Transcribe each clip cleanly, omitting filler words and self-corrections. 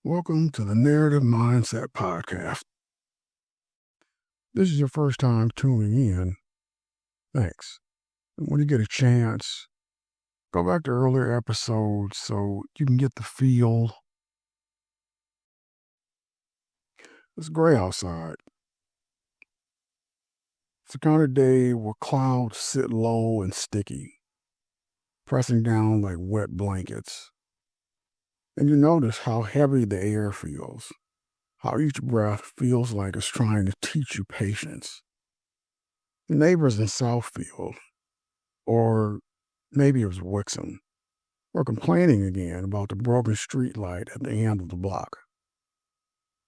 Welcome to the Narrative Mindset Podcast. This is your first time tuning in. Thanks. And when you get a chance, go back to earlier episodes so you can get the feel. It's gray outside. It's the kind of day where clouds sit low and sticky, pressing down like wet blankets. And you notice how heavy the air feels, how each breath feels like it's trying to teach you patience. The neighbors in Southfield, or maybe it was Wixom, were complaining again about the broken street light at the end of the block.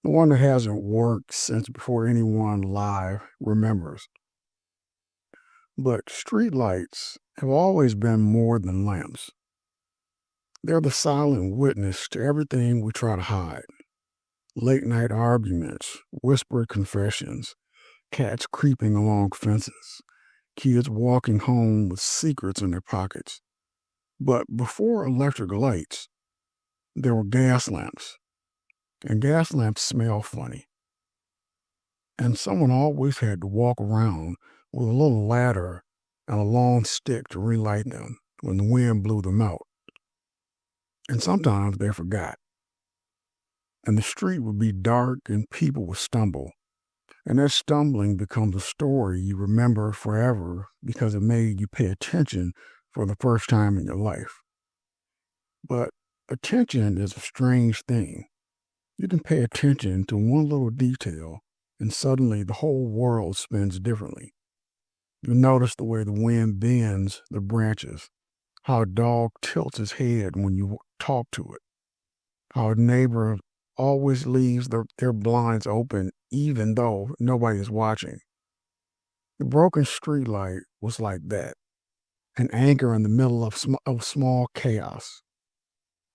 The one that hasn't worked since before anyone alive remembers. But street lights have always been more than lamps. They're the silent witness to everything we try to hide. Late night arguments, whispered confessions, cats creeping along fences, kids walking home with secrets in their pockets. But before electric lights, there were gas lamps. And gas lamps smell funny. And someone always had to walk around with a little ladder and a long stick to relight them when the wind blew them out. And sometimes they forgot. And the street would be dark and people would stumble. And that stumbling becomes a story you remember forever because it made you pay attention for the first time in your life. But attention is a strange thing. You can pay attention to one little detail and suddenly the whole world spins differently. You notice the way the wind bends the branches, how a dog tilts his head when you talk to it, how a neighbor always leaves their blinds open even though nobody is watching. The broken streetlight was like that, an anchor in the middle of small chaos,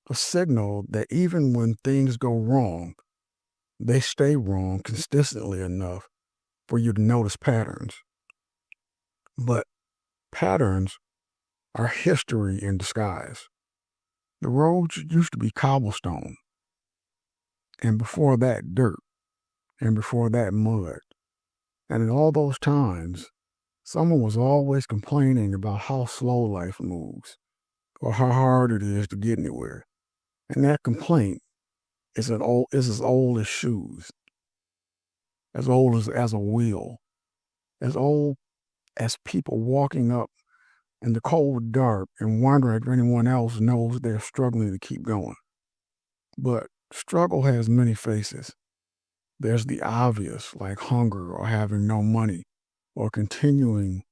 a signal that even when things go wrong, they stay wrong consistently enough for you to notice patterns. But patterns are history in disguise. The roads used to be cobblestone, and before that, dirt, and before that, mud. And in all those times, someone was always complaining about how slow life moves, or how hard it is to get anywhere. And that complaint is as old as shoes, as old as a wheel, as old as people walking up in the cold dark and wondering if anyone else knows they're struggling to keep going. But struggle has many faces. There's the obvious, like hunger or having no money, or continuing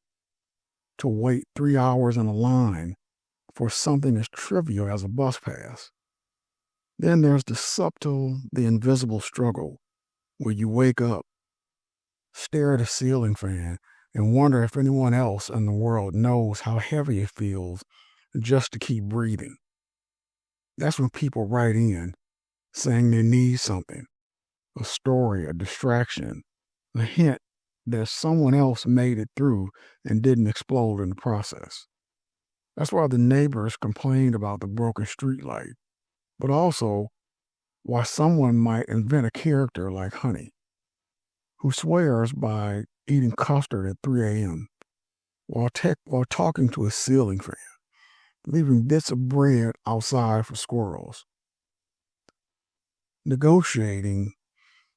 to wait 3 hours in a line for something as trivial as a bus pass. Then there's the subtle, the invisible struggle, where you wake up, stare at a ceiling fan, and wonder if anyone else in the world knows how heavy it feels just to keep breathing. That's when people write in saying they need something, a story, a distraction, a hint that someone else made it through and didn't explode in the process. That's why the neighbors complained about the broken streetlight, but also why someone might invent a character like Honey, who swears by eating custard at 3 a.m. While talking to a ceiling fan, leaving bits of bread outside for squirrels, negotiating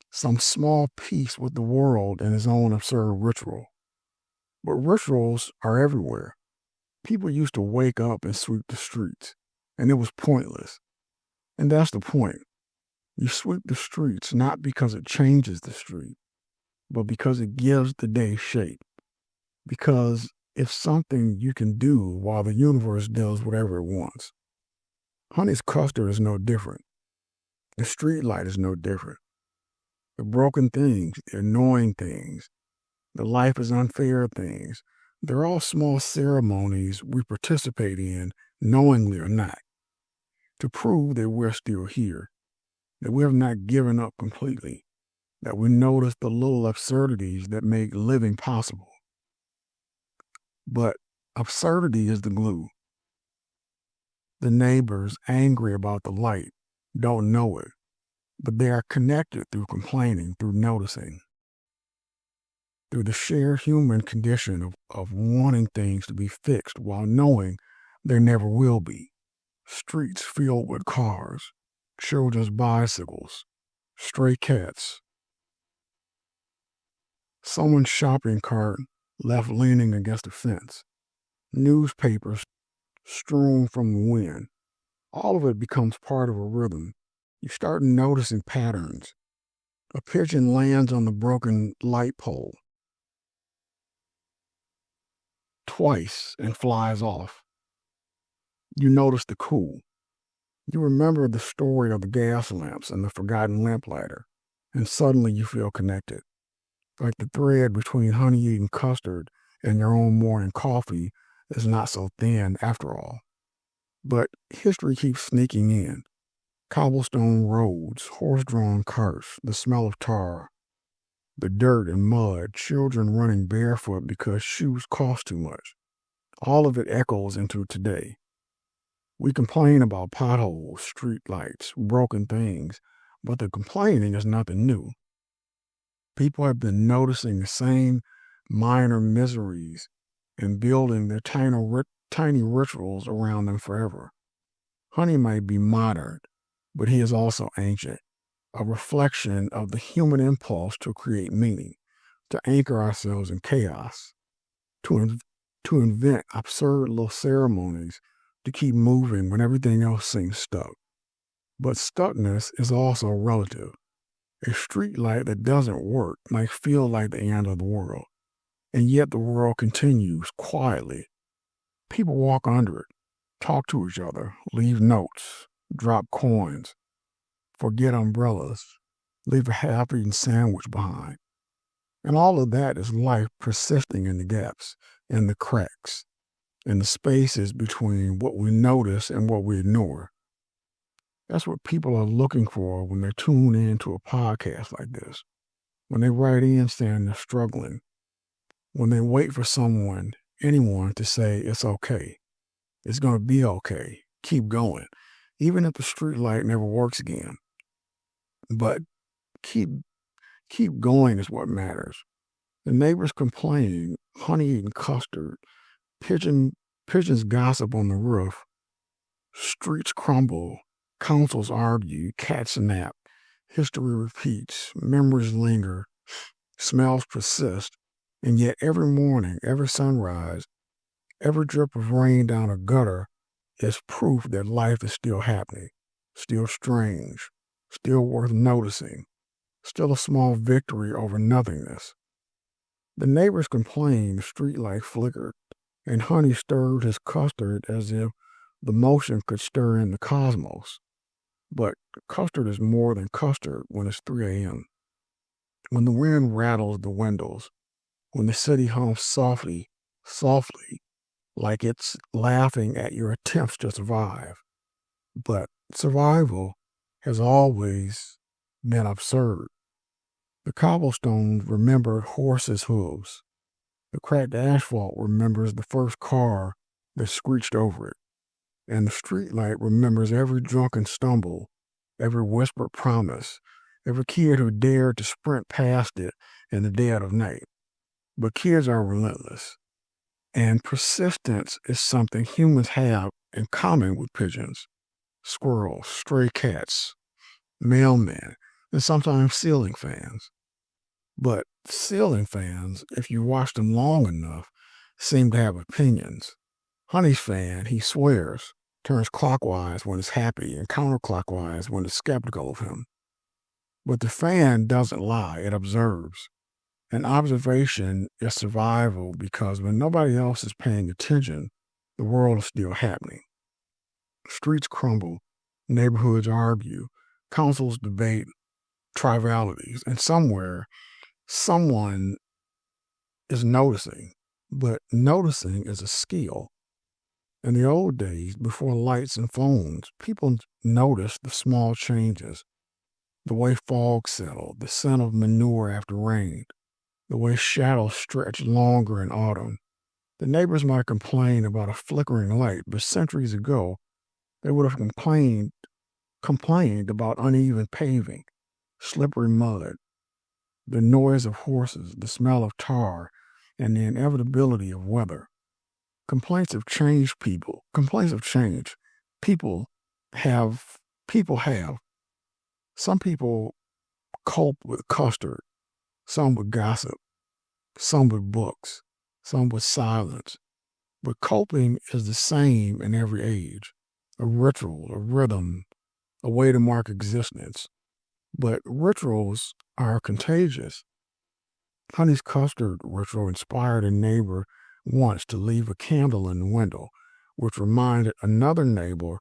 some small peace with the world in his own absurd ritual. But rituals are everywhere. People used to wake up and sweep the streets, and it was pointless. And that's the point. You sweep the streets not because it changes the street, but because it gives the day shape. Because it's something you can do while the universe does whatever it wants. Honey's custard is no different. The street light is no different. The broken things, the annoying things, the life is unfair things, they're all small ceremonies we participate in, knowingly or not, to prove that we're still here, that we have not given up completely, that we notice the little absurdities that make living possible. But absurdity is the glue. The neighbors angry about the light don't know it, but they are connected through complaining, through noticing, through the shared human condition of wanting things to be fixed while knowing there never will be. Streets filled with cars, children's bicycles, stray cats, someone's shopping cart left leaning against a fence, newspapers strewn from the wind. All of it becomes part of a rhythm. You start noticing patterns. A pigeon lands on the broken light pole twice and flies off. You notice the cool. You remember the story of the gas lamps and the forgotten lamplighter, and suddenly you feel connected. Like the thread between honey-eaten custard and your own morning coffee is not so thin after all. But history keeps sneaking in. Cobblestone roads, horse-drawn carts, the smell of tar, the dirt and mud, children running barefoot because shoes cost too much. All of it echoes into today. We complain about potholes, street lights, broken things, but the complaining is nothing new. People have been noticing the same minor miseries and building their tiny rituals around them forever. Honey might be modern, but he is also ancient, a reflection of the human impulse to create meaning, to anchor ourselves in chaos, to invent absurd little ceremonies to keep moving when everything else seems stuck. But stuckness is also relative. A street light that doesn't work might feel like the end of the world, and yet the world continues quietly. People walk under it, talk to each other, leave notes, drop coins, forget umbrellas, leave a half-eaten sandwich behind. And all of that is life persisting in the gaps, in the cracks, in the spaces between what we notice and what we ignore. That's what people are looking for when they tune in to a podcast like this, when they write in saying they're struggling, when they wait for anyone to say it's okay, it's going to be okay, keep going, even if the street light never works again. But keep going is what matters. The neighbors complain, honey-eaten custard, pigeons gossip on the roof, streets crumble, councils argue, cats nap, history repeats, memories linger, smells persist, and yet every morning, every sunrise, every drip of rain down a gutter is proof that life is still happening, still strange, still worth noticing, still a small victory over nothingness. The neighbors complained the streetlight flickered, and Honey stirred his custard as if the motion could stir in the cosmos. But custard is more than custard when it's 3 a.m. When the wind rattles the windows, when the city hums softly, like it's laughing at your attempts to survive. But survival has always been absurd. The cobblestones remember horses' hooves. The cracked asphalt remembers the first car that screeched over it. And the streetlight remembers every drunken stumble, every whispered promise, every kid who dared to sprint past it in the dead of night. But kids are relentless. And persistence is something humans have in common with pigeons, squirrels, stray cats, mailmen, and sometimes ceiling fans. But ceiling fans, if you watch them long enough, seem to have opinions. Honey's fan, he swears, turns clockwise when it's happy and counterclockwise when it's skeptical of him. But the fan doesn't lie, it observes. And observation is survival because when nobody else is paying attention, the world is still happening. Streets crumble, neighborhoods argue, councils debate trivialities, and somewhere, someone is noticing. But noticing is a skill. In the old days, before lights and phones, people noticed the small changes, the way fog settled, the scent of manure after rain, the way shadows stretched longer in autumn. The neighbors might complain about a flickering light, but centuries ago, they would have complained complained about uneven paving, slippery mud, the noise of horses, the smell of tar, and the inevitability of weather. Complaints have changed people. Complaints have changed. People have, people have. Some people cope with custard, some with gossip, some with books, some with silence. But coping is the same in every age, a ritual, a rhythm, a way to mark existence. But rituals are contagious. Honey's custard ritual inspired a neighbor once to leave a candle in the window, which reminded another neighbor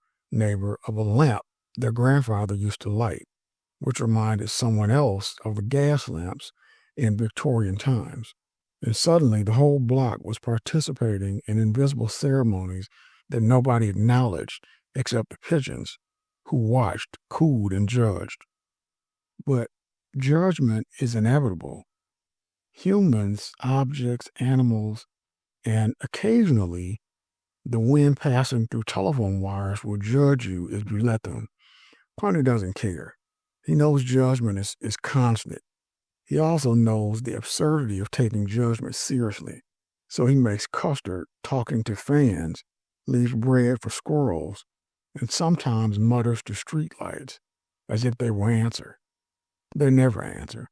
of a lamp their grandfather used to light, which reminded someone else of the gas lamps in Victorian times. And suddenly the whole block was participating in invisible ceremonies that nobody acknowledged except the pigeons, who watched, cooed, and judged. But judgment is inevitable. Humans, objects, animals, and occasionally the wind passing through telephone wires will judge you if you let them. Honey doesn't care. He knows judgment is constant. He also knows the absurdity of taking judgment seriously. So he makes custard talking to fans, leaves bread for squirrels, and sometimes mutters to streetlights as if they will answer. They never answer,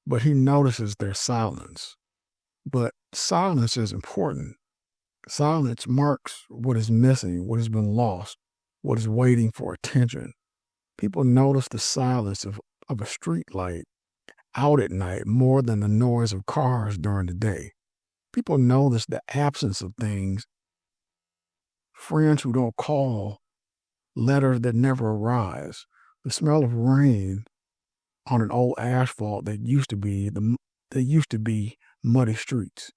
but he notices their silence. But silence is important. Silence marks what is missing, what has been lost, what is waiting for attention. People notice the silence of a streetlight out at night more than the noise of cars during the day. People notice the absence of things, friends who don't call, letters that never arise, the smell of rain on an old asphalt that used to be muddy streets.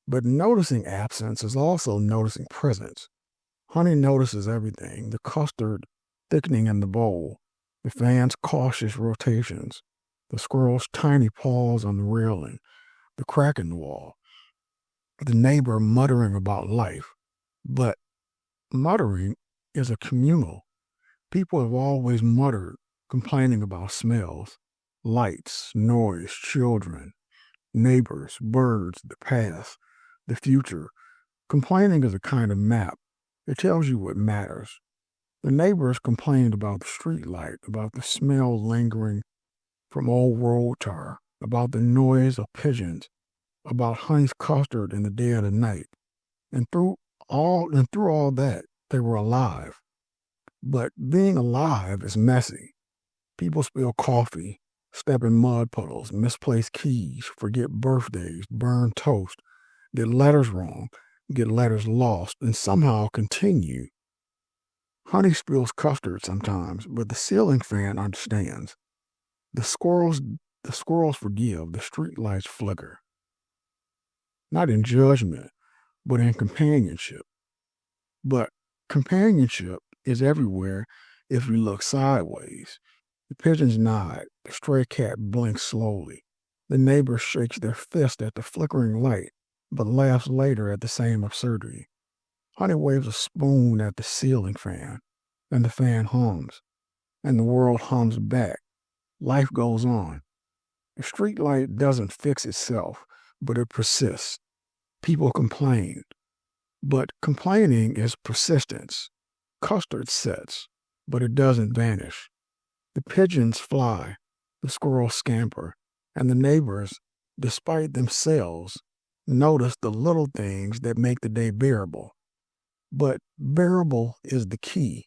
But noticing absence is also noticing presence. Honey notices everything, the custard thickening in the bowl, the fan's cautious rotations, the squirrel's tiny paws on the railing, the crack in the wall, the neighbor muttering about life. But muttering is a communal. People have always muttered, complaining about smells, lights, noise, children, neighbors, birds, the past, the future. Complaining is a kind of map. It tells you what matters. The neighbors complained about the street light, about the smell lingering from old road tar, about the noise of pigeons, about Honey's custard in the dead of night. And through all that, they were alive. But being alive is messy. People spill coffee, step in mud puddles, misplace keys, forget birthdays, burn toast, get letters wrong, get letters lost, and somehow continue. Honey spills custard sometimes, but the ceiling fan understands. The squirrels forgive, the streetlights flicker. Not in judgment, but in companionship. But companionship is everywhere if you look sideways. The pigeons nod, the stray cat blinks slowly. The neighbor shakes their fist at the flickering light, but laughs later at the same absurdity. Honey waves a spoon at the ceiling fan, and the fan hums, and the world hums back. Life goes on. The streetlight doesn't fix itself, but it persists. People complain, but complaining is persistence. Custard sets, but it doesn't vanish. The pigeons fly, the squirrels scamper, and the neighbors, despite themselves, notice the little things that make the day bearable. But bearable is the key.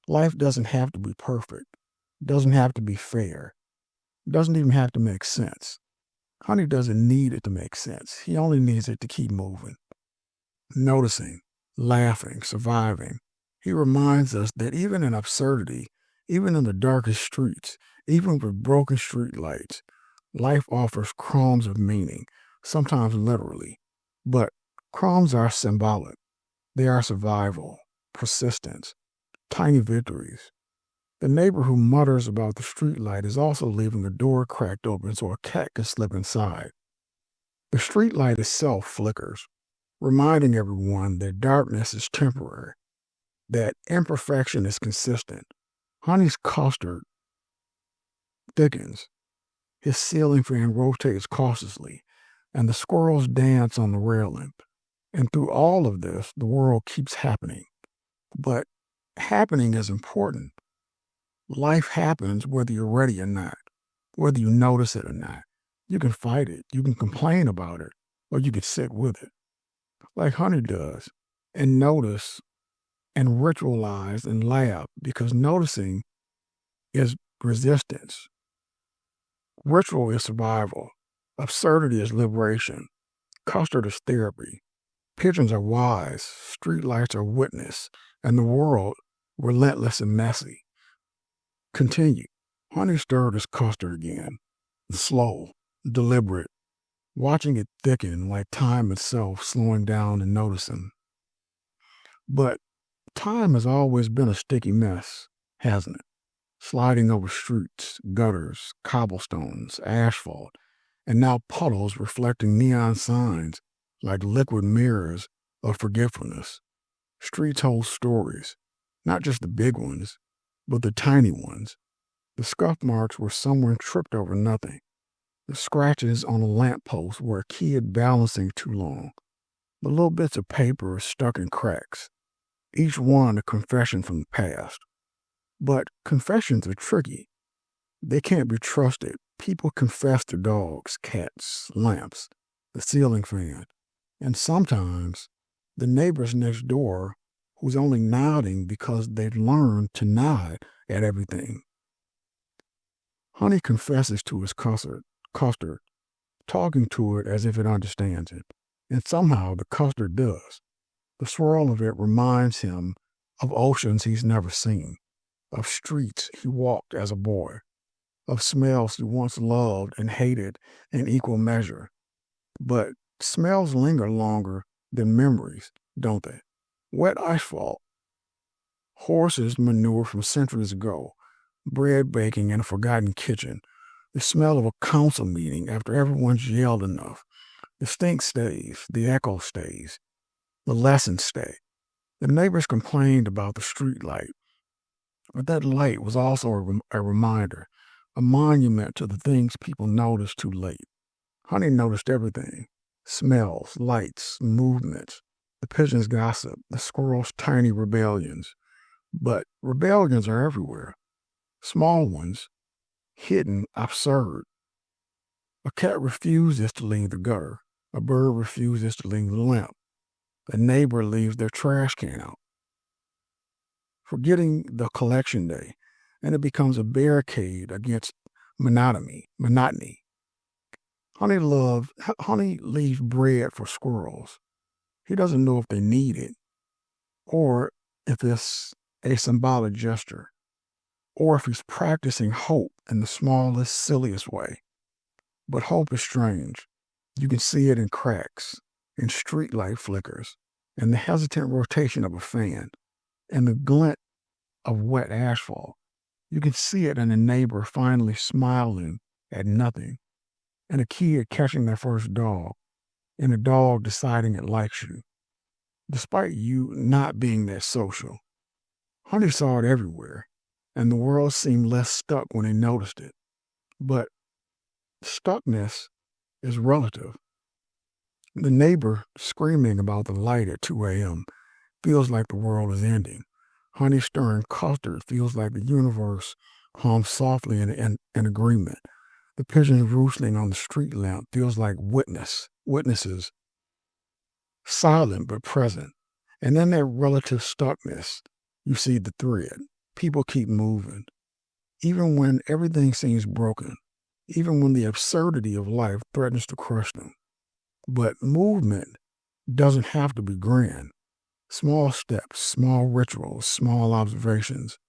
Life doesn't have to be perfect, doesn't have to be fair, doesn't even have to make sense. Honey doesn't need it to make sense. He only needs it to keep moving, noticing, laughing, surviving. He reminds us that even in absurdity, even in the darkest streets, even with broken street lights, life offers crumbs of meaning, sometimes literally. But crumbs are symbolic. They are survival, persistence, tiny victories. The neighbor who mutters about the streetlight is also leaving the door cracked open so a cat can slip inside. The streetlight itself flickers, reminding everyone that darkness is temporary, that imperfection is consistent. Honey's custard thickens. His ceiling fan rotates cautiously, and the squirrels dance on the railing. And through all of this, the world keeps happening. But happening is important. Life happens whether you're ready or not, whether you notice it or not. You can fight it, you can complain about it, or you can sit with it, like Honey does, and notice and ritualize and laugh, because noticing is resistance. Ritual is survival. Absurdity is liberation. Custard is therapy. Pigeons are wise. Streetlights are witness. And the world, relentless and messy. Continue. Honey stirred his custard again. Slow, deliberate, watching it thicken like time itself slowing down and noticing. But time has always been a sticky mess, hasn't it? Sliding over streets, gutters, cobblestones, asphalt, and now puddles reflecting neon signs like liquid mirrors of forgetfulness. Streets hold stories, not just the big ones, but the tiny ones. The scuff marks where someone tripped over nothing. The scratches on a lamppost where a kid balancing too long. The little bits of paper stuck in cracks. Each one a confession from the past. But confessions are tricky. They can't be trusted. People confess to dogs, cats, lamps, the ceiling fan, and sometimes the neighbors next door who's only nodding because they've learned to nod at everything. Honey confesses to his custard, talking to it as if it understands it, and somehow the custard does. The swirl of it reminds him of oceans he's never seen, of streets he walked as a boy, of smells he once loved and hated in equal measure. But smells linger longer than memories, don't they? Wet asphalt, horses' manure from centuries ago, bread baking in a forgotten kitchen, the smell of a council meeting after everyone's yelled enough. The stink stays, the echo stays, the lessons stay. The neighbors complained about the street light, but that light was also a reminder, a monument to the things people noticed too late. Honey noticed everything: smells, lights, movements, the pigeons' gossip, the squirrels' tiny rebellions. But rebellions are everywhere. Small ones, hidden, absurd. A cat refuses to leave the gutter. A bird refuses to leave the lamp. A neighbor leaves their trash can out, forgetting the collection day, and it becomes a barricade against monotony. Honey leaves bread for squirrels. He doesn't know if they need it, or if it's a symbolic gesture, or if he's practicing hope in the smallest, silliest way. But hope is strange. You can see it in cracks, in streetlight flickers, in the hesitant rotation of a fan, in the glint of wet asphalt. You can see it in a neighbor finally smiling at nothing, in a kid catching their first dog, in a dog deciding it likes you, despite you not being that social. Honey saw it everywhere, and the world seemed less stuck when he noticed it. But stuckness is relative. The neighbor screaming about the light at 2 a.m. feels like the world is ending. Honey stirring custard feels like the universe hums softly in agreement. The pigeons roosting on the street lamp feels like witnesses, silent but present. And in that relative stuckness, you see the thread. People keep moving, even when everything seems broken, even when the absurdity of life threatens to crush them. But movement doesn't have to be grand. Small steps, small rituals, small observations.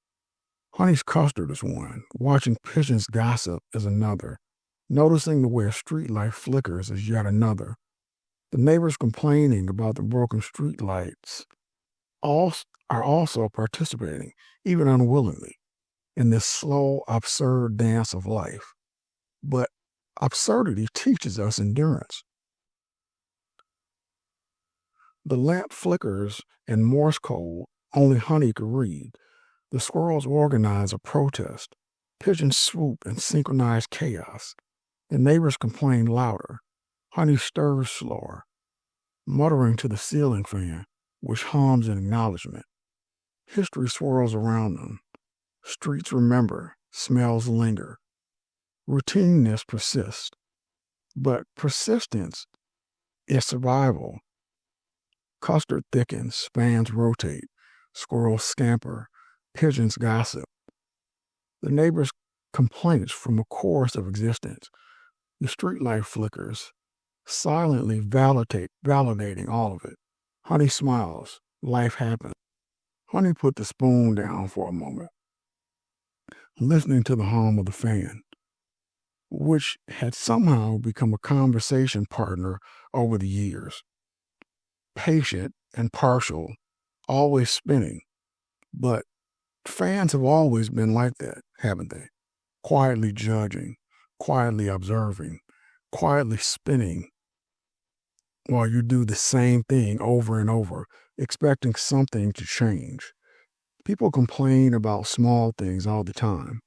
Honey's custard is one. Watching pigeons gossip is another. Noticing the way a street light flickers is yet another. The neighbors complaining about the broken street lights are also participating, even unwillingly, in this slow, absurd dance of life. But absurdity teaches us endurance. The lamp flickers in Morse code only Honey could read. The squirrels organize a protest. Pigeons swoop in synchronized chaos. The neighbors complain louder. Honey stirs slower, muttering to the ceiling fan, which hums in acknowledgement. History swirls around them. Streets remember, smells linger. Routineness persists, but persistence is survival. Custard thickens, fans rotate, squirrels scamper, pigeons gossip. The neighbors' complaints from a chorus of existence. The streetlight flickers, silently validating all of it. Honey smiles. Life happens. Honey put the spoon down for a moment, listening to the hum of the fan, which had somehow become a conversation partner over the years. Patient and partial, always spinning. But fans have always been like that, haven't they? Quietly judging, quietly observing, quietly spinning while you do the same thing over and over, expecting something to change. People complain about small things all the time.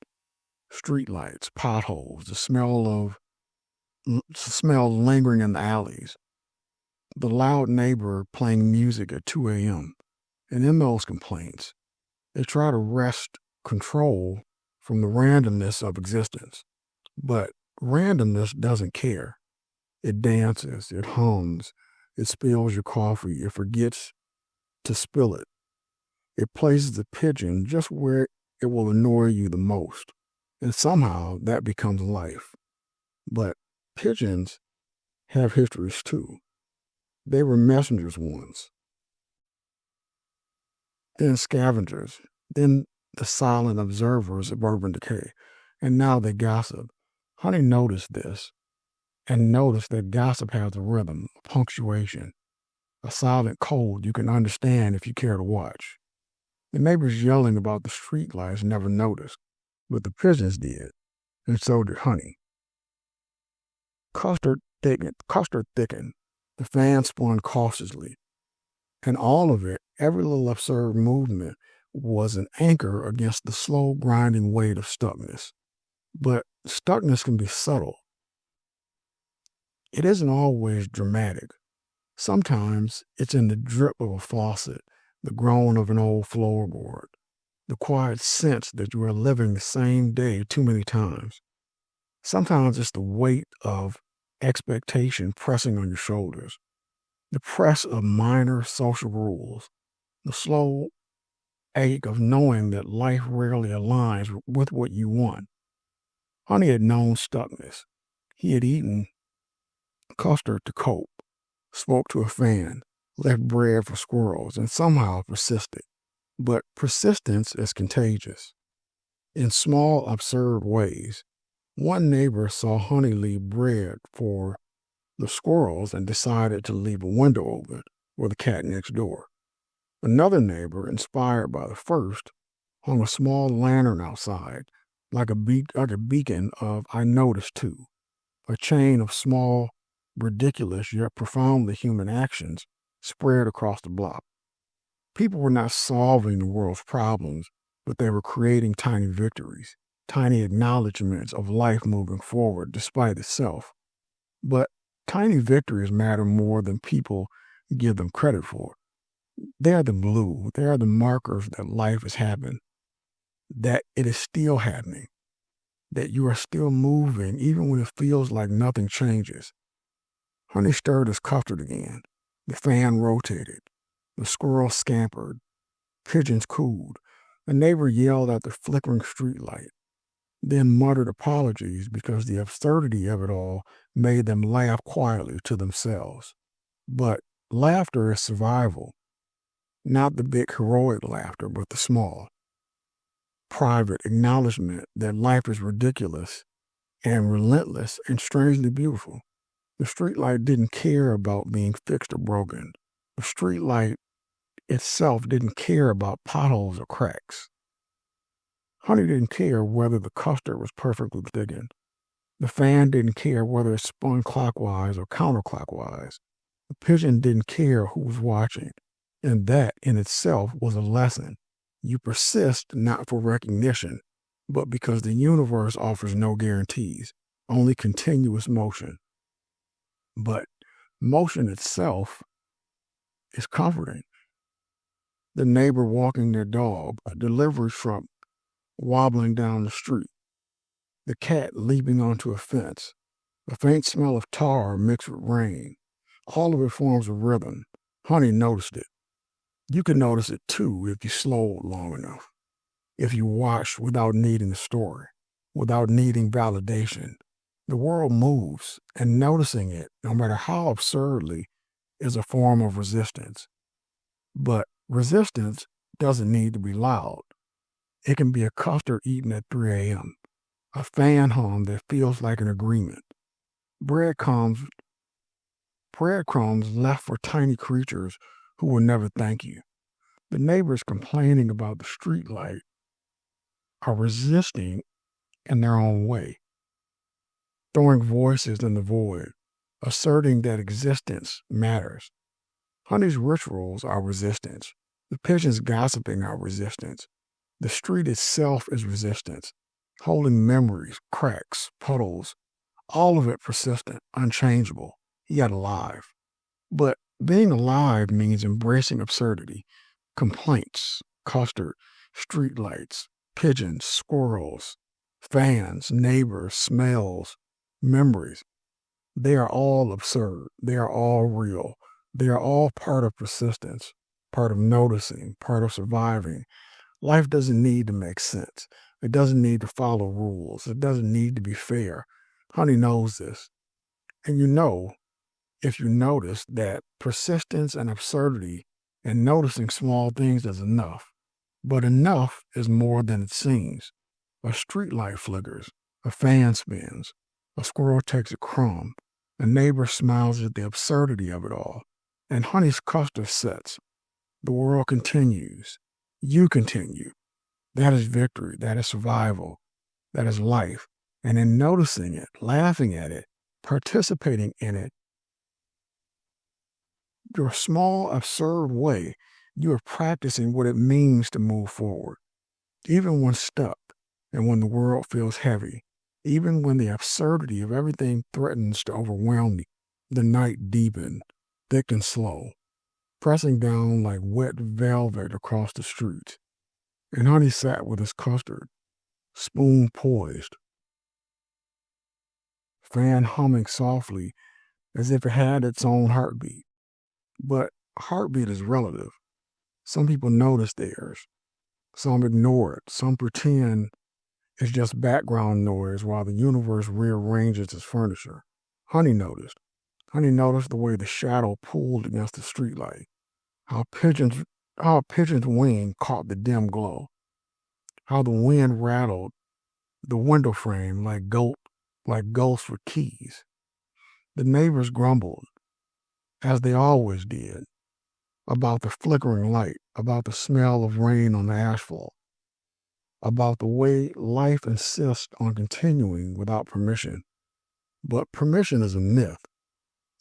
Streetlights, potholes, the smell lingering in the alleys, the loud neighbor playing music at 2 a.m. And in those complaints, they try to wrest control from the randomness of existence. But randomness doesn't care. It dances, it hums, it spills your coffee, it forgets to spill it. It places the pigeon just where it will annoy you the most. And somehow that becomes life. But pigeons have histories too. They were messengers once, then scavengers, then the silent observers of urban decay, and now they gossip. Honey noticed this, and noticed that gossip has a rhythm, a punctuation, a silent code you can understand if you care to watch. The neighbors yelling about the streetlights never noticed, but the pigeons did, and so did Honey. Custard thickened. The fan spun cautiously, and all of it, every little absurd movement, was an anchor against the slow grinding weight of stuckness. But stuckness can be subtle. It isn't always dramatic. Sometimes it's in the drip of a faucet, the groan of an old floorboard, the quiet sense that you are living the same day too many times. Sometimes it's the weight of expectation pressing on your shoulders, the press of minor social rules, the slow ache of knowing that life rarely aligns with what you want. Honey had known stuckness. He had eaten custard to cope, spoke to a fan, left bread for squirrels, and somehow persisted. But persistence is contagious. In small, absurd ways, one neighbor saw Honey leave bread for the squirrels and decided to leave a window open for the cat next door. Another neighbor, inspired by the first, hung a small lantern outside, like a beacon of "I noticed too," a chain of small, ridiculous yet profoundly human actions spread across the block. People were not solving the world's problems, but they were creating tiny victories, tiny acknowledgments of life moving forward despite itself. But tiny victories matter more than people give them credit for. They are the glue, they are the markers that life is happening, that it is still happening, that you are still moving even when it feels like nothing changes. Honey stirred his custard again. The fan rotated. The squirrels scampered. Pigeons cooed. A neighbor yelled at the flickering streetlight, then muttered apologies because the absurdity of it all made them laugh quietly to themselves. But laughter is survival. Not the big heroic laughter, but the small, private acknowledgement that life is ridiculous and relentless and strangely beautiful. The streetlight didn't care about being fixed or broken. The streetlight itself didn't care about potholes or cracks. Honey didn't care whether the custard was perfectly thickened. The fan didn't care whether it spun clockwise or counterclockwise. The pigeon didn't care who was watching. And that in itself was a lesson. You persist not for recognition, but because the universe offers no guarantees, only continuous motion. But motion itself is comforting. The neighbor walking their dog, a delivery truck wobbling down the street, the cat leaping onto a fence, a faint smell of tar mixed with rain. All of it forms a rhythm. Honey noticed it. You can notice it too if you slowed long enough, if you watch without needing a story, without needing validation. The world moves, and noticing it, no matter how absurdly, is a form of resistance. But resistance doesn't need to be loud. It can be a custard eaten at 3 a.m., a fan hum that feels like an agreement, breadcrumbs, breadcrumbs left for tiny creatures who will never thank you. The neighbors complaining about the streetlight are resisting in their own way, throwing voices in the void, asserting that existence matters. Honey's rituals are resistance. The pigeons gossiping are resistance. The street itself is resistance, holding memories, cracks, puddles, all of it persistent, unchangeable, yet alive. But being alive means embracing absurdity, complaints, custard, streetlights, pigeons, squirrels, fans, neighbors, smells, memories. They are all absurd. They are all real. They are all part of persistence, part of noticing, part of surviving. Life doesn't need to make sense. It doesn't need to follow rules. It doesn't need to be fair. Honey knows this. And you know, if you notice, that persistence and absurdity and noticing small things is enough. But enough is more than it seems. A streetlight flickers, a fan spins, a squirrel takes a crumb, a neighbor smiles at the absurdity of it all, and Honey's custard sets. The world continues. You continue. That is victory. That is survival. That is life. And in noticing it, laughing at it, participating in it, your small, absurd way, you are practicing what it means to move forward. Even when stuck and when the world feels heavy, even when the absurdity of everything threatens to overwhelm you, the night deepened, thick and slow, pressing down like wet velvet across the street. And Honey sat with his custard, spoon poised, fan humming softly as if it had its own heartbeat. But heartbeat is relative. Some people notice theirs. Some ignore it. Some pretend it's just background noise while the universe rearranges its furniture. Honey noticed. Honey noticed the way the shadow pulled against the streetlight, how a pigeon's wing caught the dim glow, how the wind rattled the window frame like ghosts with keys. The neighbors grumbled, as they always did, about the flickering light, about the smell of rain on the asphalt, about the way life insists on continuing without permission. But permission is a myth.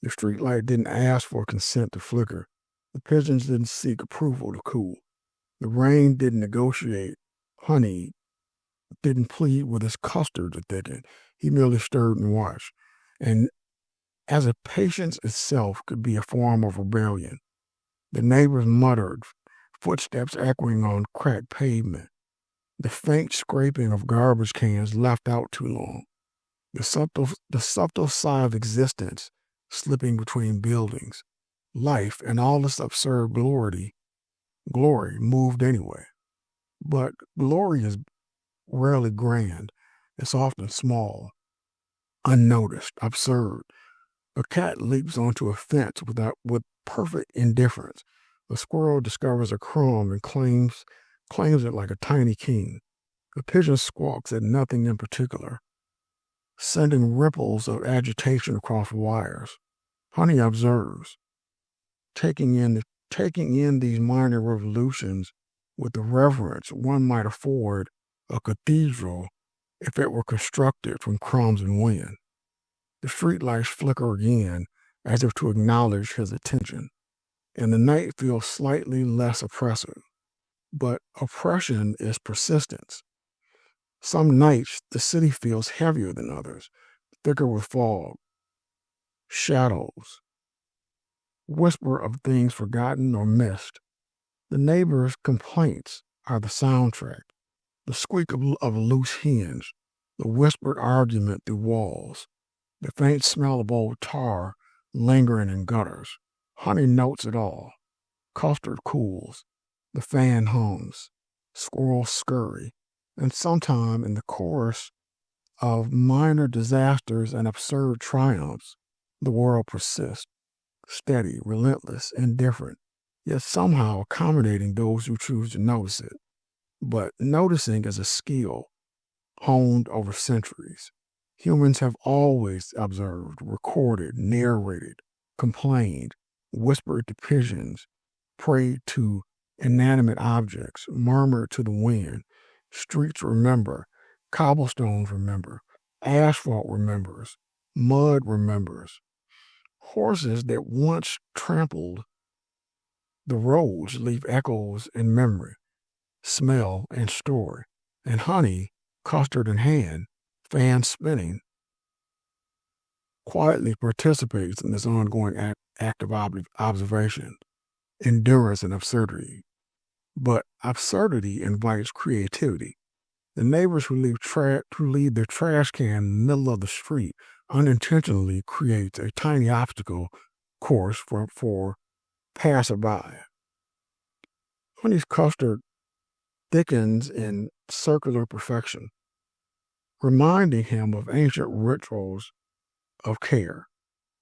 The streetlight didn't ask for consent to flicker. The pigeons didn't seek approval to cool. The rain didn't negotiate. Honey didn't plead with his custard to thicken. He merely stirred and watched. And as if patience itself could be a form of rebellion, the neighbors muttered, footsteps echoing on cracked pavement, the faint scraping of garbage cans left out too long, the subtle sigh of existence slipping between buildings. Life and all its absurd glory moved anyway. But glory is rarely grand. It's often small, unnoticed, absurd. A cat leaps onto a fence with perfect indifference. A squirrel discovers a crumb and claims it like a tiny king. A pigeon squawks at nothing in particular, sending ripples of agitation across wires. Honey observes, taking in these minor revolutions with the reverence one might afford a cathedral if it were constructed from crumbs and wind. The streetlights flicker again as if to acknowledge his attention, and the night feels slightly less oppressive. But oppression is persistence. Some nights the city feels heavier than others, thicker with fog, shadows, whisper of things forgotten or missed. The neighbors' complaints are the soundtrack, the squeak of a loose hinge, the whispered argument through walls, the faint smell of old tar lingering in gutters. Honey notes it all. Custard cools, the fan hums, squirrels scurry, and sometime in the chorus of minor disasters and absurd triumphs, the world persists, steady, relentless, indifferent, yet somehow accommodating those who choose to notice it. But noticing is a skill honed over centuries. Humans have always observed, recorded, narrated, complained, whispered to pigeons, prayed to inanimate objects, murmured to the wind. Streets remember, cobblestones remember, asphalt remembers, mud remembers. Horses that once trampled the roads leave echoes in memory, smell, and story. And honey, custard in hand, fan spinning, quietly participates in this ongoing act of observation, endurance, and absurdity. But absurdity invites creativity. The neighbors who leave their trash can in the middle of the street unintentionally creates a tiny obstacle course for passerby. Honey's custard thickens in circular perfection, reminding him of ancient rituals of care,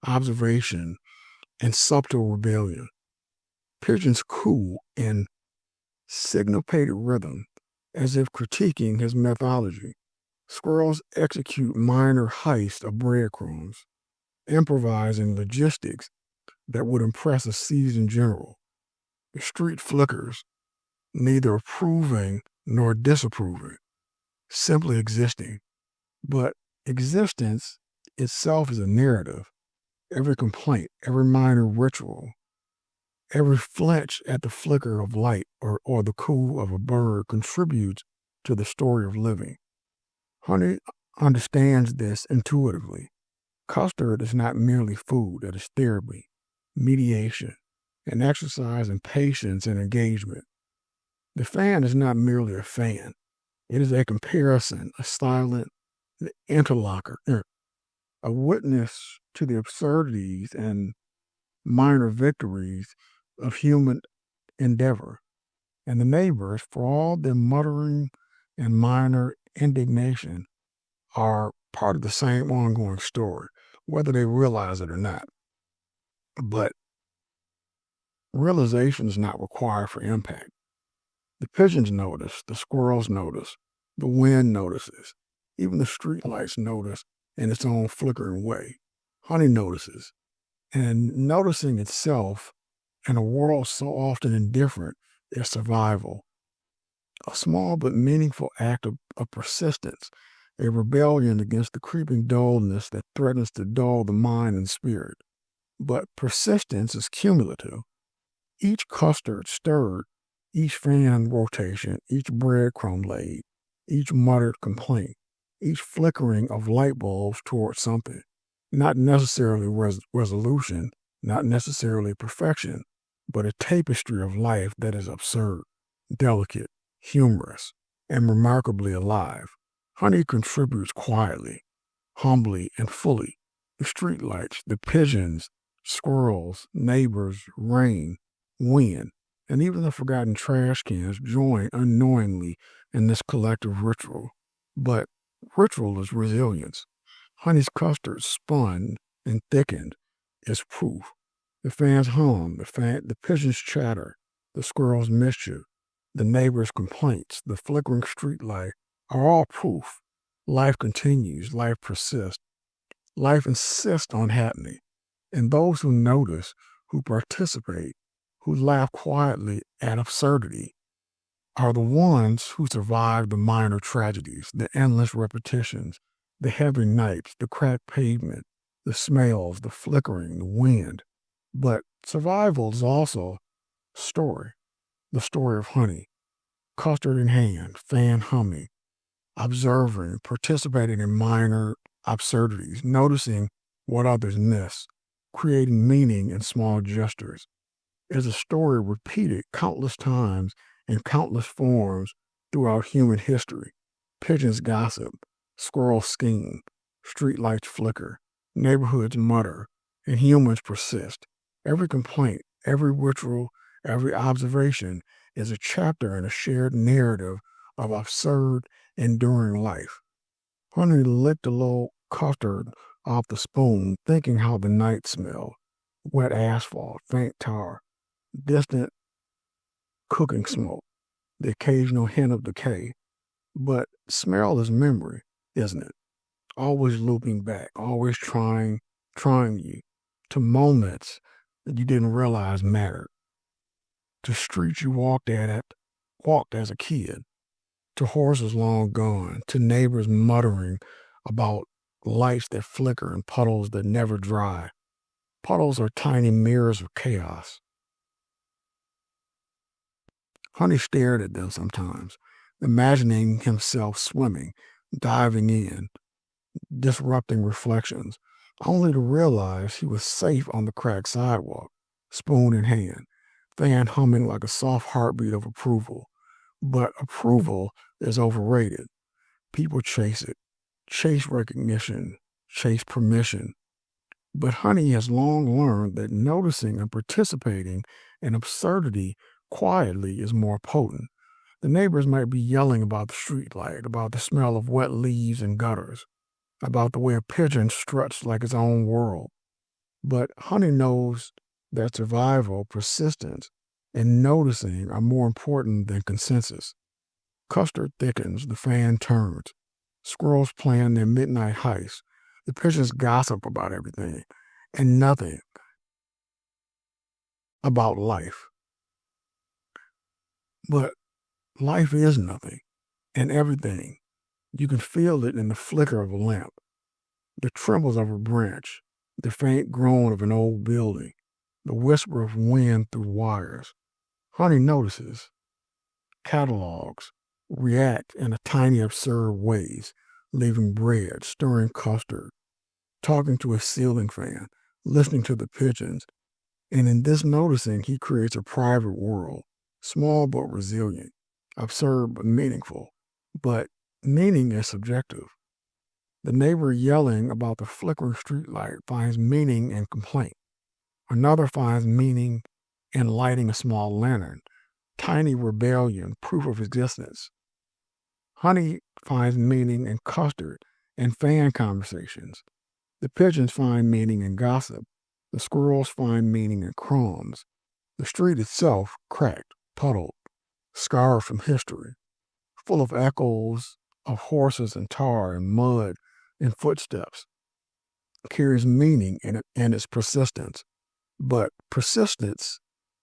observation, and subtle rebellion. Pigeons coo in syncopated rhythm, as if critiquing his methodology. Squirrels execute minor heists of breadcrumbs, improvising logistics that would impress a seasoned general. The street flickers, neither approving nor disapproving, simply existing. But existence itself is a narrative. Every complaint, every minor ritual, every flinch at the flicker of light or the coo of a bird contributes to the story of living. Honey understands this intuitively. Custard is not merely food, it is therapy, mediation, an exercise in patience and engagement. The fan is not merely a fan, it is a comparison, a silent interlocker, a witness to the absurdities and minor victories of human endeavor. And the neighbors, for all their muttering and minor indignation, are part of the same ongoing story, whether they realize it or not. But realization is not required for impact. The pigeons notice, the squirrels notice, the wind notices, even the streetlights notice in its own flickering way. Honey notices, and noticing itself in a world so often indifferent is survival. A small but meaningful act of persistence, a rebellion against the creeping dullness that threatens to dull the mind and spirit. But persistence is cumulative. Each custard stirred, each fan rotation, each breadcrumb laid, each muttered complaint, each flickering of light bulbs toward something. Not necessarily resolution, not necessarily perfection, but a tapestry of life that is absurd, delicate, humorous, and remarkably alive. Honey contributes quietly, humbly, and fully. The streetlights, the pigeons, squirrels, neighbors, rain, wind, and even the forgotten trash cans join unknowingly in this collective ritual. But ritual is resilience. Honey's custard spun and thickened is proof. The fans hum, the pigeons chatter, the squirrels mischief, the neighbors' complaints, the flickering streetlight are all proof. Life continues, life persists, life insists on happening. And those who notice, who participate, who laugh quietly at absurdity, are the ones who survive the minor tragedies, the endless repetitions, the heavy nights, the cracked pavement, the smells, the flickering, the wind. But survival is also story, the story of honey, Custard in hand, fan humming, observing, participating in minor absurdities, noticing what others miss, creating meaning in small gestures, is a story repeated countless times in countless forms throughout human history. Pigeons gossip, squirrels scheme, streetlights flicker, neighborhoods mutter, and humans persist. Every complaint, every ritual, every observation is a chapter in a shared narrative of absurd, enduring life. Honey licked a little custard off the spoon, thinking how the night smelled: wet asphalt, faint tar, distant cooking smoke, the occasional hint of decay. But smell is memory, isn't it? Always looping back, always trying you to moments that you didn't realize mattered, to streets you walked as a kid, to horses long gone, to neighbors muttering about lights that flicker and puddles that never dry. Puddles are tiny mirrors of chaos. Honey stared at them sometimes, imagining himself swimming, diving in, disrupting reflections, only to realize he was safe on the cracked sidewalk, spoon in hand, fan humming like a soft heartbeat of approval. But approval is overrated. People chase it, chase recognition, chase permission. But Honey has long learned that noticing and participating in absurdity quietly is more potent. The neighbors might be yelling about the streetlight, about the smell of wet leaves and gutters, about the way a pigeon struts like its own world. But Honey knows that survival, persistence, and noticing are more important than consensus. Custard thickens, the fan turns. Squirrels plan their midnight heist. The pigeons gossip about everything and nothing about life. But life is nothing and everything. You can feel it in the flicker of a lamp, the trembles of a branch, the faint groan of an old building, the whisper of wind through wires. Honey notices, catalogs, react in a tiny absurd ways, leaving bread, stirring custard, talking to a ceiling fan, listening to the pigeons. And in this noticing, he creates a private world, small but resilient, absurd but meaningful. But meaning is subjective. The neighbor yelling about the flickering streetlight finds meaning in complaint. Another finds meaning in lighting a small lantern, tiny rebellion, proof of existence. Honey finds meaning in custard and fan conversations. The pigeons find meaning in gossip. The squirrels find meaning in crumbs. The street itself, cracked, puddled, scarred from history, full of echoes of horses and tar and mud and footsteps, carries meaning in its persistence. But persistence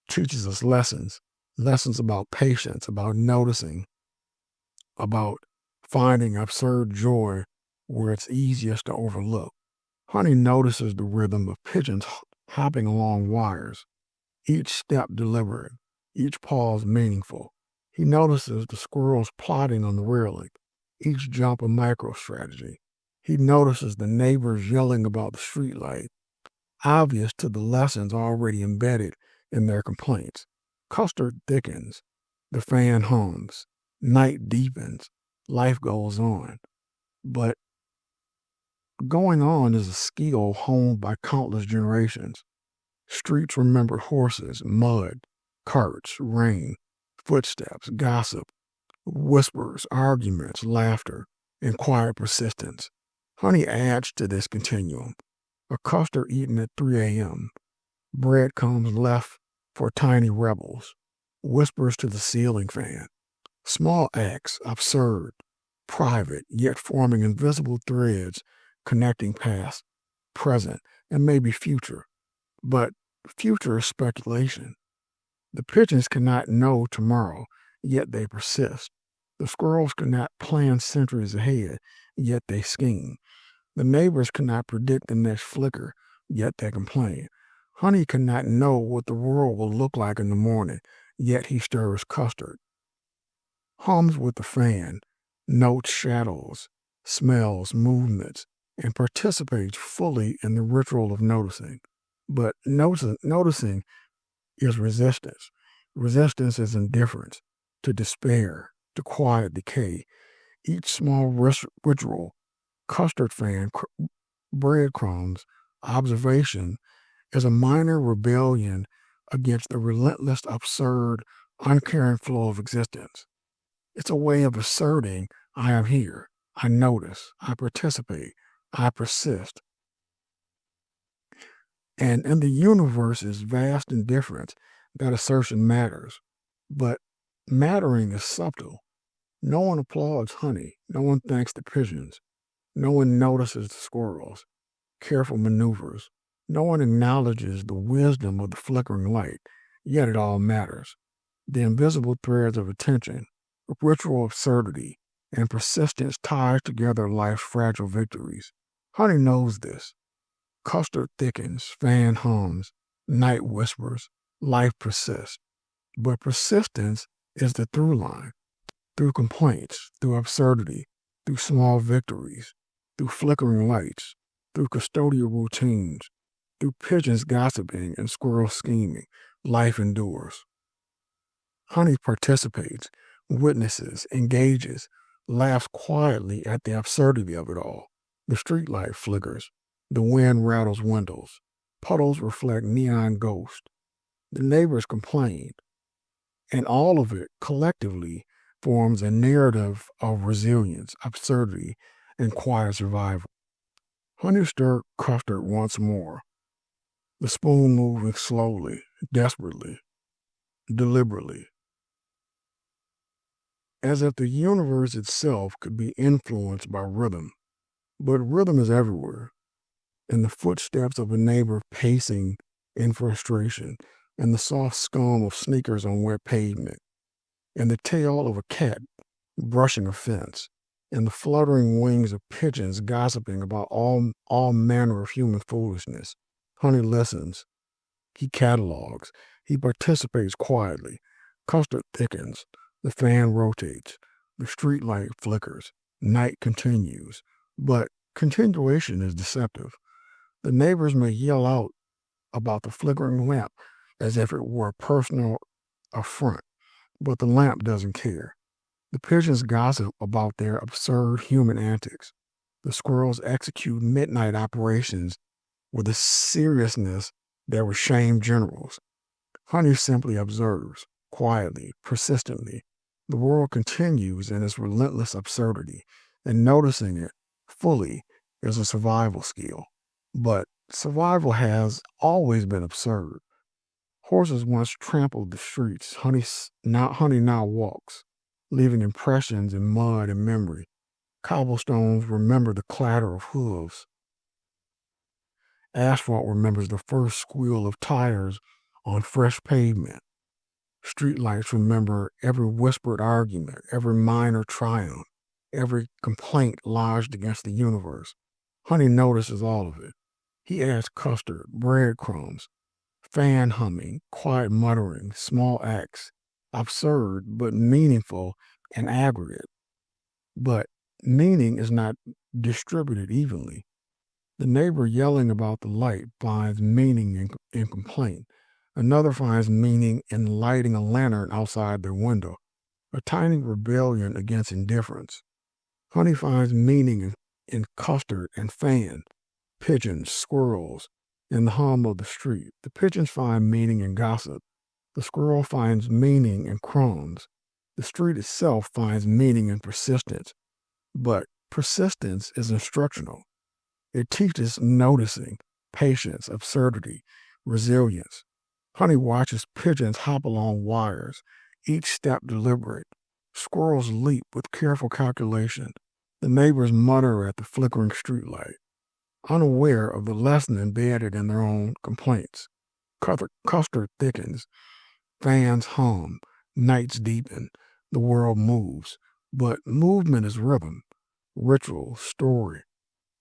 teaches us lessons, lessons about patience, about noticing, about finding absurd joy where it's easiest to overlook. Honey notices the rhythm of pigeons hopping along wires, each step deliberate, each pause meaningful. He notices the squirrels plotting on the railing, each jump a micro-strategy. He notices the neighbors yelling about the streetlight, obvious to the lessons already embedded in their complaints. Custard thickens, the fan hums, night deepens, life goes on. But going on is a skill honed by countless generations. Streets remember horses, mud, carts, rain, footsteps, gossip, whispers, arguments, laughter, and quiet persistence. Honey adds to this continuum. A custard eaten at 3 a.m., breadcrumbs left for tiny rebels, whispers to the ceiling fan, small acts, absurd, private, yet forming invisible threads connecting past, present, and maybe future. But future is speculation. The pigeons cannot know tomorrow, yet they persist. The squirrels cannot plan centuries ahead, yet they scheme. The neighbors cannot predict the next flicker, yet they complain. Honey cannot know what the world will look like in the morning, yet he stirs custard. hums with the fan, notes shadows, smells movements, and participates fully in the ritual of noticing. But noticing is resistance. Resistance is indifference to despair, to quiet decay. Each small ritual, custard fan, breadcrumbs, observation, is a minor rebellion against the relentless, absurd, uncaring flow of existence. It's a way of asserting, I am here, I notice, I participate, I persist. And in the universe's vast indifference, that assertion matters. But mattering is subtle. No one applauds honey. No one thanks the pigeons. No one notices the squirrels' careful maneuvers. No one acknowledges the wisdom of the flickering light, yet it all matters. The invisible threads of attention, ritual absurdity, and persistence ties together life's fragile victories. Honey knows this. Custard thickens, fan hums, night whispers, life persists. But persistence is the through line. Through complaints, through absurdity, through small victories, through flickering lights, through custodial routines, through pigeons gossiping and squirrels scheming, life endures. Honey participates, witnesses, engages, laughs quietly at the absurdity of it all. The streetlight flickers, the wind rattles windows, puddles reflect neon ghosts, the neighbors complain, and all of it collectively forms a narrative of resilience, absurdity, and quiet survival. Honey stirred custard once more, the spoon moving slowly, desperately, deliberately, as if the universe itself could be influenced by rhythm. But rhythm is everywhere, in the footsteps of a neighbor pacing in frustration, in the soft scum of sneakers on wet pavement, in the tail of a cat brushing a fence, in the fluttering wings of pigeons gossiping about all manner of human foolishness. Honey listens. He catalogs. He participates quietly. Custard thickens. The fan rotates. The streetlight flickers. Night continues. But continuation is deceptive. The neighbors may yell out about the flickering lamp as if it were a personal affront, but the lamp doesn't care. The pigeons gossip about their absurd human antics. The squirrels execute midnight operations with a seriousness that would shame generals. Honey simply observes, quietly, persistently. The world continues in its relentless absurdity, and noticing it fully is a survival skill. But survival has always been absurd. Horses once trampled the streets. Honey now walks, leaving impressions in mud and memory. Cobblestones remember the clatter of hooves. Asphalt remembers the first squeal of tires on fresh pavement. Streetlights remember every whispered argument, every minor triumph, every complaint lodged against the universe. Honey notices all of it. He adds custard, breadcrumbs, fan humming, quiet muttering, small acts, absurd but meaningful and aggregate. But meaning is not distributed evenly. The neighbor yelling about the light finds meaning in complaint. Another finds meaning in lighting a lantern outside their window, a tiny rebellion against indifference. Honey finds meaning in custard and fan, pigeons, squirrels, in the hum of the street. The pigeons find meaning in gossip. The squirrel finds meaning in crumbs. The street itself finds meaning in persistence. But persistence is instructional. It teaches noticing, patience, absurdity, resilience. Honey watches pigeons hop along wires, each step deliberate. Squirrels leap with careful calculation. The neighbors mutter at the flickering streetlight, unaware of the lesson embedded in their own complaints. Custard thickens, fans hum, nights deepen, the world moves. But movement is rhythm, ritual, story.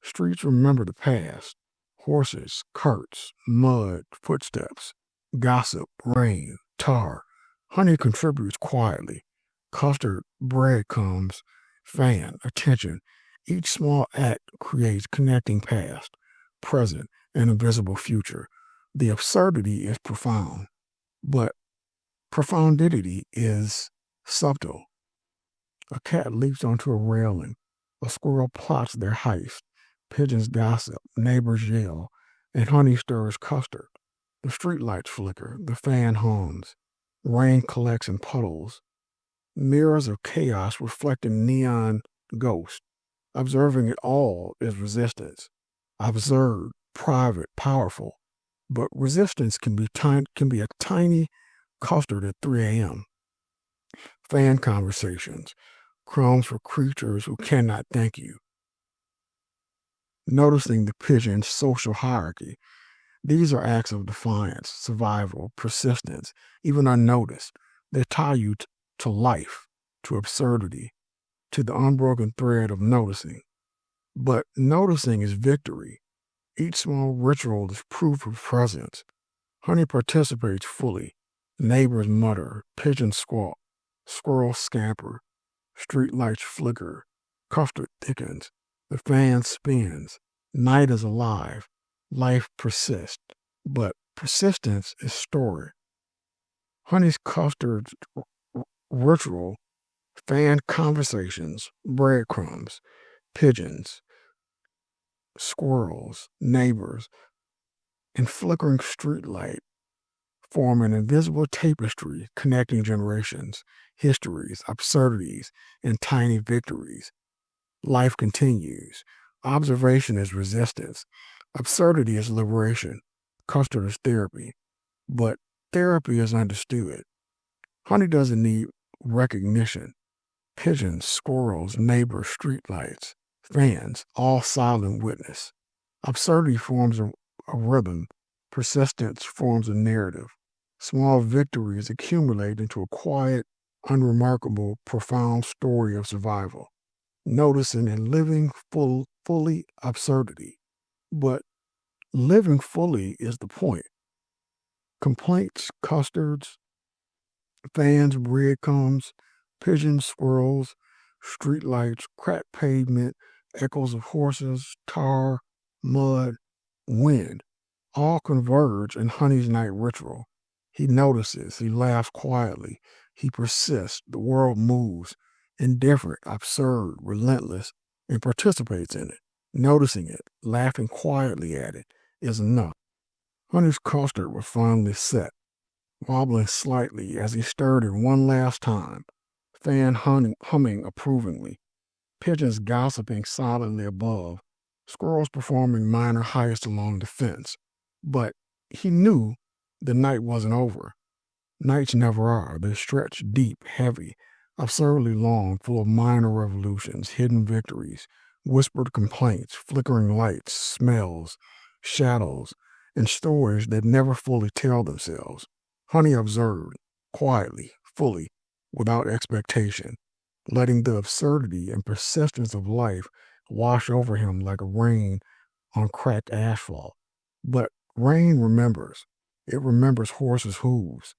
Streets remember the past. Horses, carts, mud, footsteps, gossip, rain, tar. Honey contributes quietly. custard, breadcrumbs, fan, attention. Each small act creates connecting past, present, and invisible future. The absurdity is profound, but profundity is subtle. A cat leaps onto a railing. A squirrel plots their heist. Pigeons gossip. Neighbors yell. And honey stirs custard. The streetlights flicker. The fan hums. Rain collects in puddles. Mirrors of chaos reflecting neon ghosts. Observing it all is resistance. Absurd, private, powerful. But resistance can be a tiny custard at 3 a.m. Fan conversations. Crumbs for creatures who cannot thank you. Noticing the pigeon's social hierarchy. These are acts of defiance, survival, persistence, even unnoticed. They tie you to life, to absurdity, to the unbroken thread of noticing. But noticing is victory. Each small ritual is proof of presence. Honey participates fully. Neighbors mutter, pigeons squawk, squirrels scamper, streetlights flicker, custard thickens, the fan spins, night is alive, life persists, but persistence is story. Honey's custard ritual, fan conversations, breadcrumbs, pigeons, squirrels, neighbors, and flickering streetlight form an invisible tapestry connecting generations, histories, absurdities, and tiny victories. Life continues. Observation is resistance. Absurdity is liberation. Custard is therapy. But therapy is understood. Honey doesn't need recognition. Pigeons, squirrels, neighbors, streetlights, fans, all silent witness. Absurdity forms a rhythm. Persistence forms a narrative. Small victories accumulate into a quiet, unremarkable, profound story of survival. Noticing and living fully absurdity. But living fully is the point. Complaints, custards, fans, breadcrumbs, pigeons, squirrels, streetlights, cracked pavement, echoes of horses, tar, mud, wind, all converge in Honey's night ritual. He notices, he laughs quietly, he persists, the world moves, indifferent, absurd, relentless, and participates in it. Noticing it, laughing quietly at it, is enough. Honey's custard was finally set, wobbling slightly as he stirred it one last time, fan humming approvingly, pigeons gossiping silently above, squirrels performing minor heists along the fence. But he knew the night wasn't over. Nights never are. They stretch deep, heavy, absurdly long, full of minor revolutions, hidden victories, whispered complaints, flickering lights, smells, shadows, and stories that never fully tell themselves. Honey observed, quietly, fully, without expectation, letting the absurdity and persistence of life wash over him like a rain on cracked asphalt. But rain remembers. It remembers horses' hooves,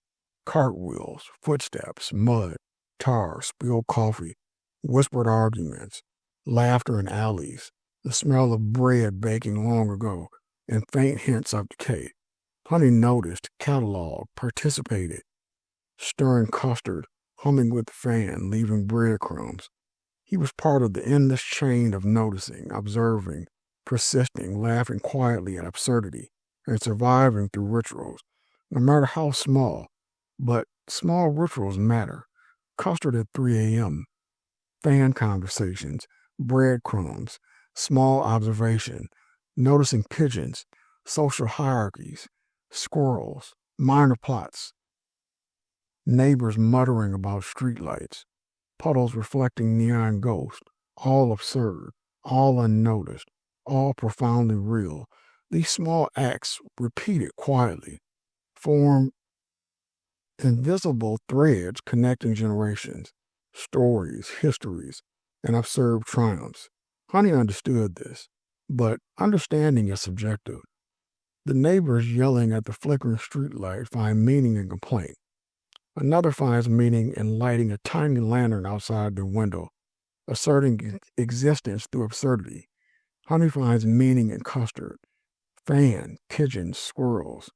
cartwheels, footsteps, mud, tar, spilled coffee, whispered arguments, laughter in alleys, the smell of bread baking long ago, and faint hints of decay. Honey noticed, cataloged, participated, stirring custard, humming with the fan, leaving breadcrumbs. He was part of the endless chain of noticing, observing, persisting, laughing quietly at absurdity, and surviving through rituals, no matter how small. But small rituals matter. Custard at 3 a.m., fan conversations, breadcrumbs, small observation, noticing pigeons, social hierarchies, squirrels, minor plots, neighbors muttering about streetlights, puddles reflecting neon ghosts, all absurd, all unnoticed, all profoundly real. These small acts, repeated quietly, form invisible threads connecting generations, stories, histories, and absurd triumphs. Honey understood this, but understanding is subjective. The neighbors yelling at the flickering streetlight find meaning in complaint. Another finds meaning in lighting a tiny lantern outside their window, asserting existence through absurdity. Honey finds meaning in custard, fan, pigeons, squirrels,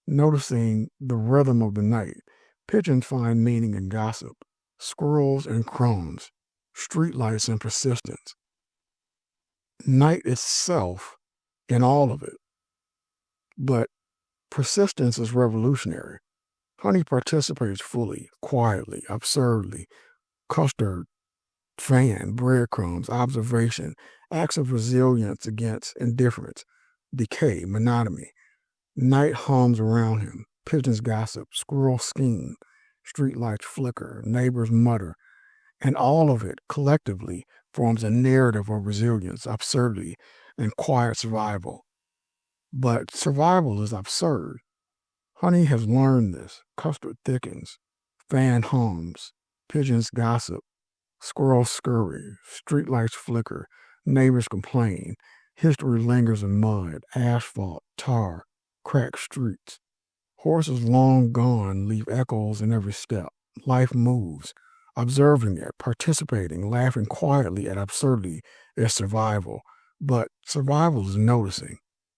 noticing the rhythm of the night. Pigeons find meaning in gossip, squirrels and crumbs, streetlights and persistence. Night itself in all of it, but persistence is revolutionary. Honey participates fully, quietly, absurdly. Custard, fan, breadcrumbs, observation, acts of resilience against indifference, decay, monotony. Night hums around him. Pigeons gossip, squirrels scheme, streetlights flicker, neighbors mutter, and all of it collectively forms a narrative of resilience, absurdity, and quiet survival. But survival is absurd. Honey has learned this. Custard thickens, fan hums, pigeons gossip, squirrels scurry, streetlights flicker, neighbors complain, history lingers in mud, asphalt, tar, cracked streets. Horses long gone leave echoes in every step. Life moves. Observing it, participating, laughing quietly at absurdity is survival. But survival is noticing.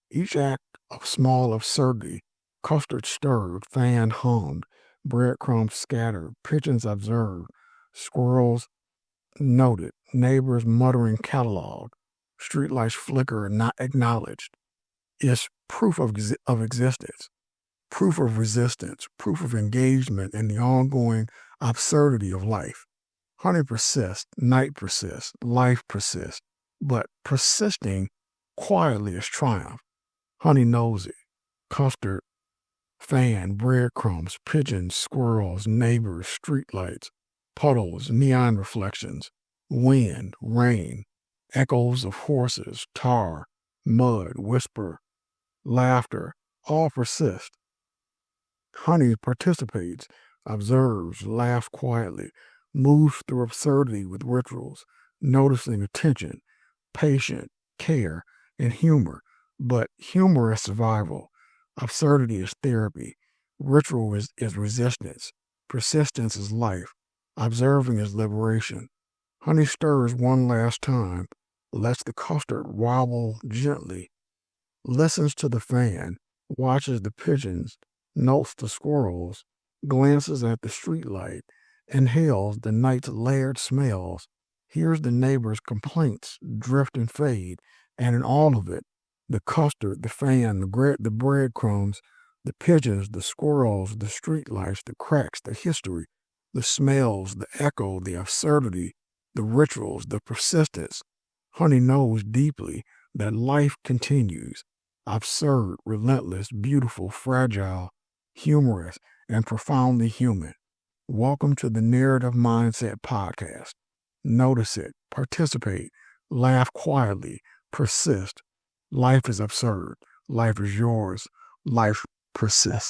Each act of small absurdity, custard stirred, fan hummed, breadcrumbs scattered, pigeons observed, squirrels noted, neighbors muttering cataloged, streetlights flicker and not acknowledged, is proof of existence, proof of resistance, proof of engagement in the ongoing absurdity of life. Honey persists, night persists, life persists, but persisting quietly is triumph. Honey knows it. Custard, fan, breadcrumbs, pigeons, squirrels, neighbors, streetlights, puddles, neon reflections, wind, rain, echoes of horses, tar, mud, whisper, laughter, all persist. Honey participates, observes, laughs quietly, moves through absurdity with rituals, noticing attention, patience, care, and humor. But humor is survival. Absurdity is therapy. Ritual is resistance. Persistence is life. Observing is liberation. Honey stirs one last time, lets the custard wobble gently, listens to the fan, watches the pigeons, notes the squirrels, glances at the streetlight, inhales the night's layered smells, hears the neighbors' complaints drift and fade, and in all of it, the custard, the fan, the breadcrumbs, the pigeons, the squirrels, the streetlights, the cracks, the history, the smells, the echo, the absurdity, the rituals, the persistence. Honey knows deeply that life continues, absurd, relentless, beautiful, fragile, humorous, and profoundly human. Welcome to the Narrative Mindset Podcast. Notice it, participate, laugh quietly, persist. Life is absurd. Life is yours. Life persists.